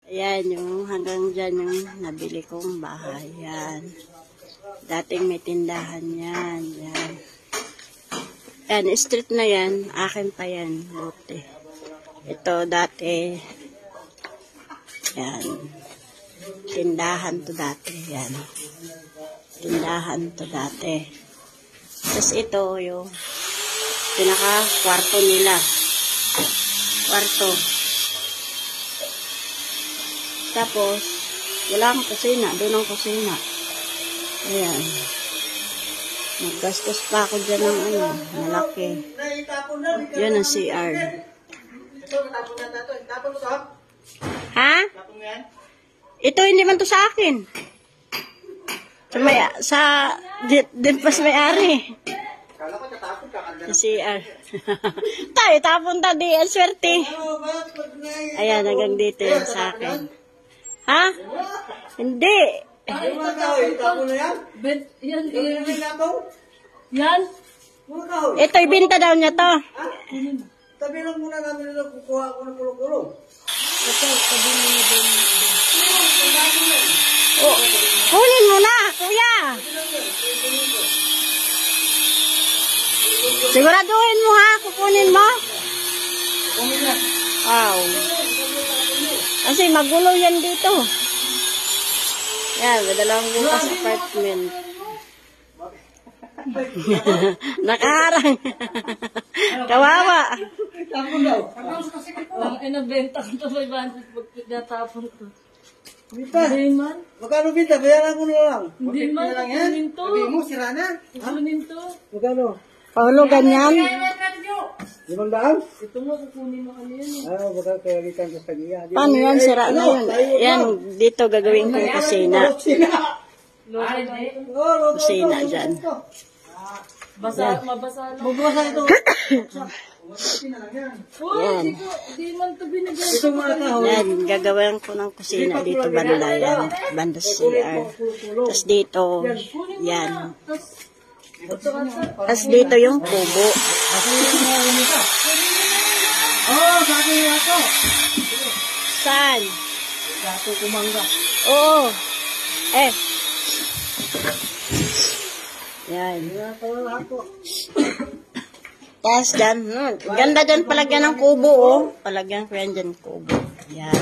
Ayan, yung hanggang dyan yung nabili kong bahay. Yan. Dating may tindahan yan. Yan. Yan, street na yan. Akin pa yan. Lote. Ito dati. Yan. Tindahan to dati. Yan. Tindahan to dati. Tapos ito yung pinaka-kwarto nila. Kwarto. Tapos, wala ang kusina. Doon ang kusina. Ayan. Naggastos pa ako dyan ng ano, malaki. Yan ang CR. Ha? Ito hindi man to sa akin. Din pas may-ari. Sa CR. Tayo, tapon ta di. Ang swerte. Ayan, hanggang dito yan sa akin. Ha? Hindi. Yan. Ito, ibinta daw niya to. Tabi lang muna namin nila kukuha ako ng kulo-kulo. Ito, sabi mo na din. Oh, kunin mo na, kuya. Siguraduhin mo ha, kukunin mo. Wow. Kasi magulo yan dito. Yan, madalawang bukas apartment. Nakaharang. Kawawa. Tapon daw. Ang inabenta ko ito 500 pag natapon ko. Bita. Hindi man. Magkano bita? Bayaran ko na lang. Hindi man. Kunin to. Sabi mo, sira na. Kunin to. Magkano? Pahulugan yan. 500? Ito mo, kukunin mo kami yan. Ah, baka kayalitan ko sa iya. Paano yan? Sira na yun. Yan, dito gagawin kong kusina. Kusina dyan. Mabasa lang. Magbasa ito. Yan. Hindi man ito binigyan. Ito mga tao. Yan, gagawin ko ng kusina dito banda yan. Banda CR. Tapos dito, yan. Tapos dito yung kubo. Oh, sabi niya ako. Saan? Gato kumangga. Oo. Yan. Tapos dyan, ganda dyan palagyan ng kubo, oh. Palagyan ko yan dyan kubo. Yan.